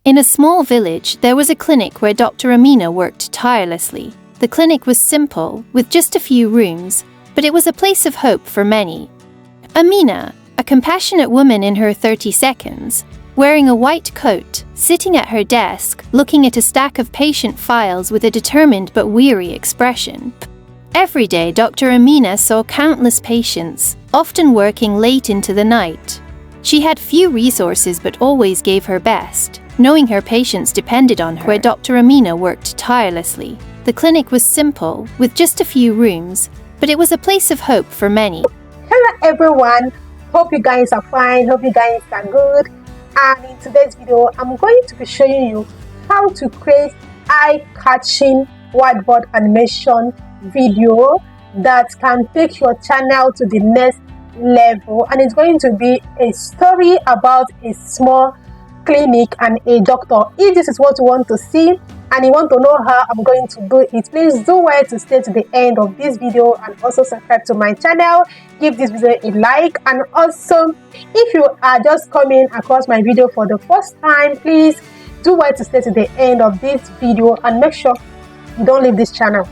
In a small village, there was a clinic where Dr. Amina worked tirelessly. The clinic was simple, with just a few rooms, but it was a place of hope for many. Amina, a compassionate woman in her 30s, wearing a white coat, sitting at her desk, looking at a stack of patient files with a determined but weary expression. Every day, Dr. Amina saw countless patients, often working late into the night. She had few resources but always gave her best, knowing her patients depended on her. Where Dr. Amina worked tirelessly. The clinic was simple, with just a few rooms, but it was a place of hope for many. Hello everyone, hope you guys are fine, hope you guys are good. And in today's video, I'm going to be showing you how to create eye-catching whiteboard animation video that can take your channel to the next level. And it's going to be a story about a small clinic and a doctor. If this is what you want to see and you want to know how I'm going to do it, please do well to stay to the end of this video and also subscribe to my channel. Give this video a like, and also if you are just coming across my video for the first time, please do well to stay to the end of this video and make sure you don't leave this channel.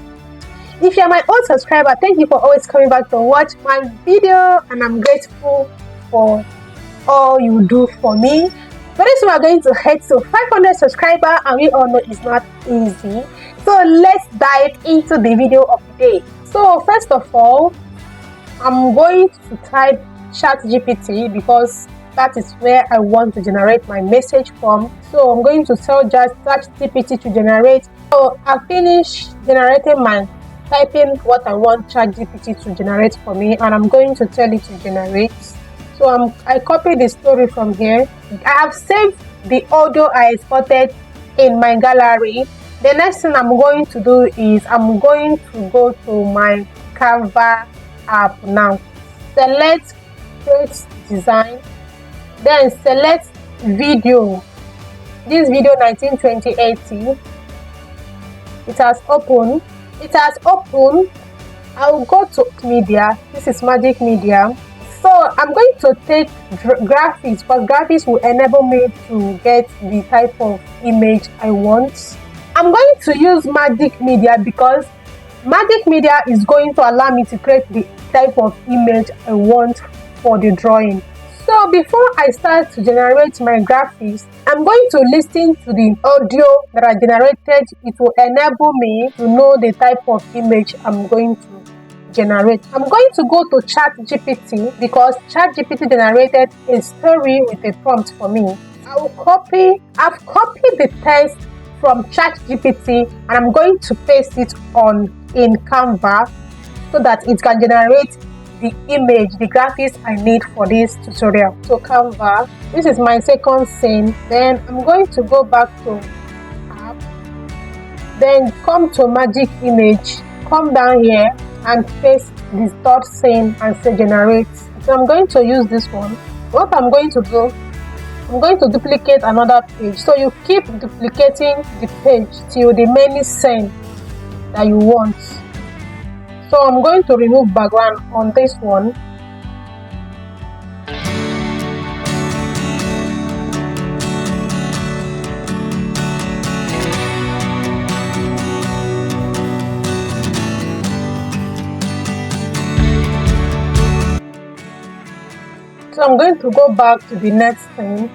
If you are my old subscriber, thank you for always coming back to watch my video, and I'm grateful for all you do for me. Very soon we are going to head to 500 subscribers, and we all know it's not easy. So let's dive into the video of the day. So first of all, I'm going to type ChatGPT because that is where I want to generate my message from. So I'm going to tell ChatGPT to generate. So I finished generating my typing what I want ChatGPT to generate for me, and I'm going to tell it to generate. So I copied the story from here. I have saved the audio I exported in my gallery. The next thing I'm going to do is I'm going to go to my Canva app now. Select create design, then select video. This video 192080. It has opened. I will go to media. This is Magic Media. So I'm going to take graphics, because graphics will enable me to get the type of image I want. I'm going to use Magic Media because Magic Media is going to allow me to create the type of image I want for the drawing. So before I start to generate my graphics, I'm going to listen to the audio that I generated. It will enable me to know the type of image I'm going to generate. I'm going to go to ChatGPT because ChatGPT generated a story with a prompt for me. I've copied the text from ChatGPT and I'm going to paste it in Canva so that it can generate the image, the graphics I need for this tutorial. So Canva, this is my second scene. Then I'm going to go back to app, then come to Magic Image, come down here and paste the third scene and say generate. So I'm going to use this one. What I'm going to do, I'm going to duplicate another page. So you keep duplicating the page till the many scene that you want. So I'm going to remove background on this one. So I'm going to go back to the next thing.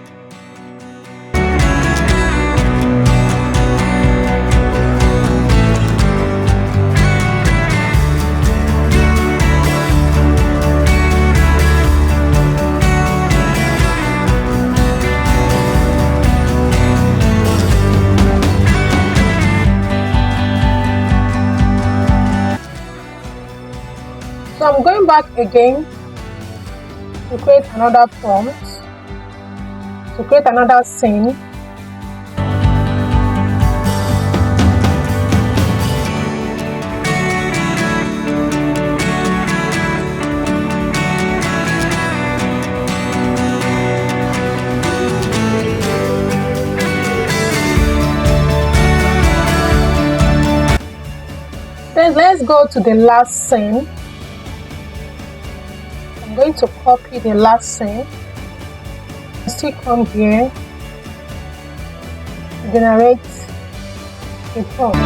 So I'm going back again to create another prompt, to create another scene. Then let's go to the last scene. I'm going to copy the last scene. Still come here. generate a prompt.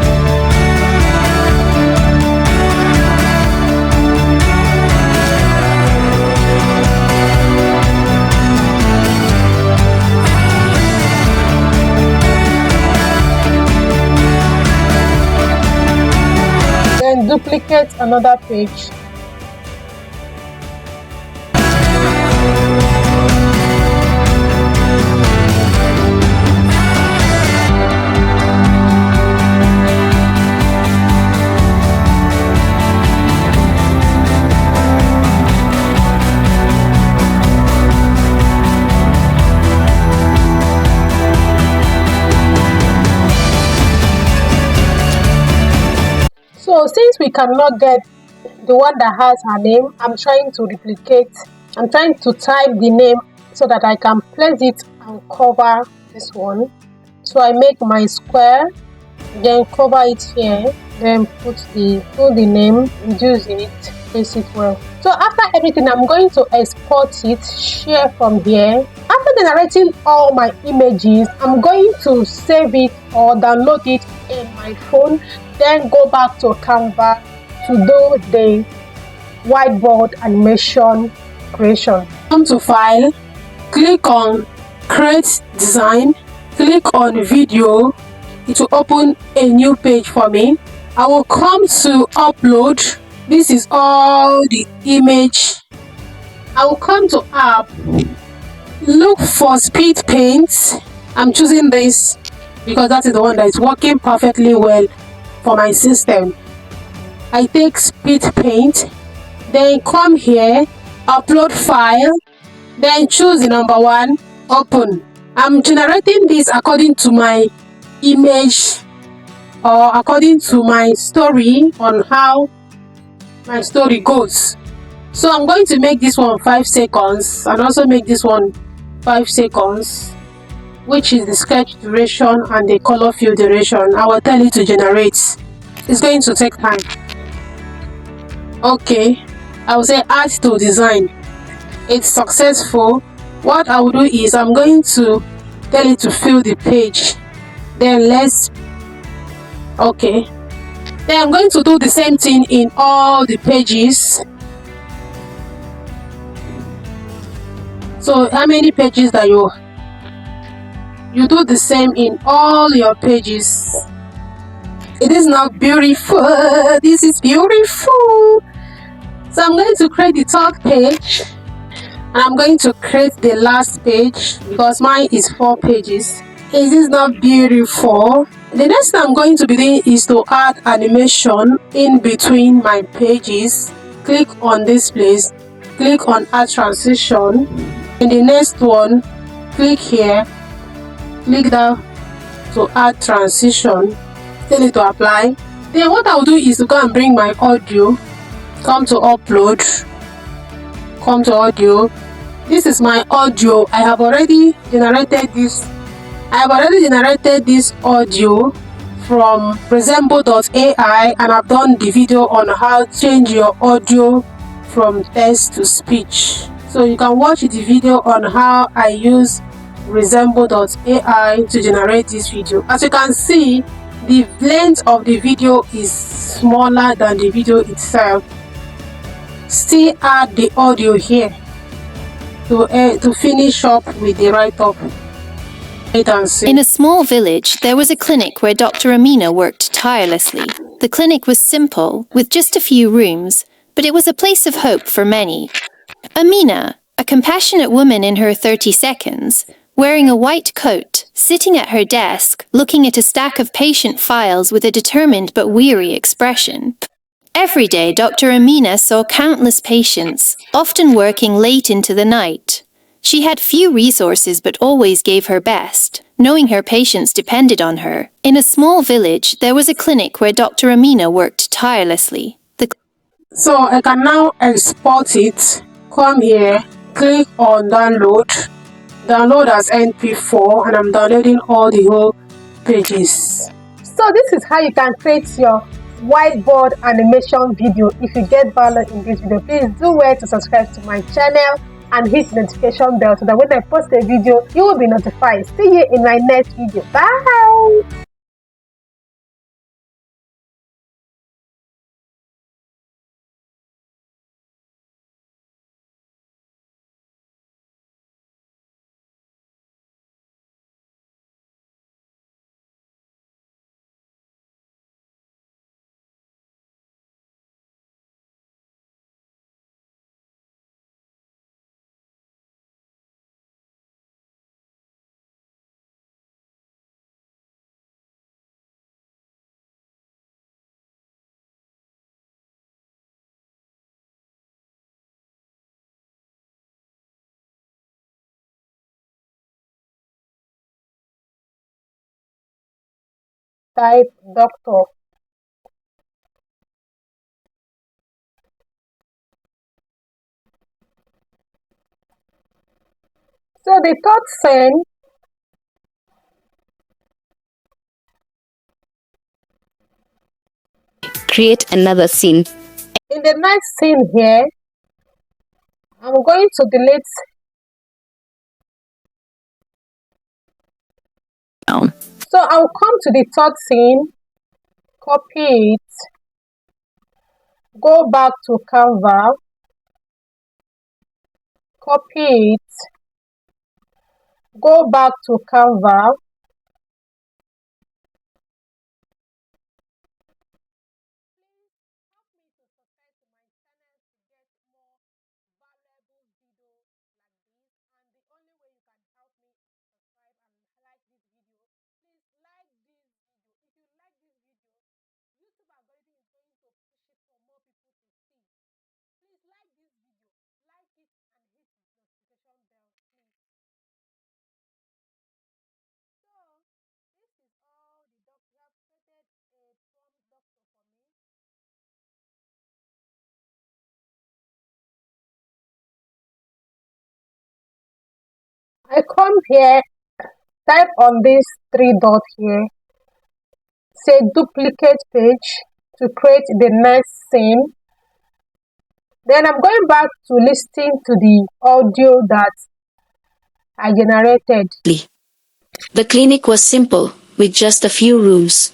Then duplicate another page. So since we cannot get the one that has her name, I'm trying to type the name so that I can place it and cover this one. So I make my square, then cover it here, then put the name, reduce it, place it well. So after everything, I'm going to export it, share from here. After generating all my images, I'm going to save it or download it in my phone, then go back to Canva to do the whiteboard animation creation. Come to File, click on Create Design, click on Video. It will open a new page for me. I will come to Upload. This is all the image. I will come to App, look for speedpaint. I'm choosing this because that is the one that is working perfectly well for my system. I take speedpaint, then come here, upload file, then choose the number 1, open. I'm generating this according to my image or according to my story on how my story goes. So I'm going to make this one 5 seconds and also make this one 5 seconds, which is the sketch duration and the color fill duration. I will tell it to generate. It's going to take time. Okay, I will say add to design. It's successful. What I will do is I'm going to tell it to fill the page. Then okay. Then I'm going to do the same thing in all the pages. So how many pages that you do the same in all your pages. It is not beautiful. This is beautiful. So I'm going to create the third page and I'm going to create the last page because mine is 4 pages. Is this not beautiful? The next thing I'm going to be doing is to add animation in between my pages. Click on this place, click on add transition. In the next one, click here, click down to add transition, tell it to apply. Then what I'll do is to go and bring my audio, come to upload, come to audio. This is my audio. I have already generated this audio from resemble.ai and I've done the video on how to change your audio from text to speech. So you can watch the video on how I use resemble.ai to generate this video. As you can see, the length of the video is smaller than the video itself. Still add the audio here to finish up with the write-up. In a small village, there was a clinic where Dr. Amina worked tirelessly. The clinic was simple, with just a few rooms, but it was a place of hope for many. Amina, a compassionate woman in her 30s, wearing a white coat, sitting at her desk, looking at a stack of patient files with a determined but weary expression. Every day, Dr. Amina saw countless patients, often working late into the night. She had few resources but always gave her best, knowing her patients depended on her. In a small village, there was a clinic where Dr. Amina worked tirelessly. So I can now export it. Come here, click on download. Download as MP4 and I'm downloading all the whole pages. So this is how you can create your whiteboard animation video. If you get value in this video, please do well to subscribe to my channel and hit the notification bell so that when I post a video, you will be notified. See you in my next video. Bye! Type doctor. So the third scene, create another scene. in the next scene here, I'm going to delete. Down. So I'll come to the third scene, copy it, go back to Canva, copy it, go back to Canva, I come here, type on this three dot here, say duplicate page to create the next scene. Then I'm going back to listen to the audio that I generated. The clinic was simple, with just a few rooms,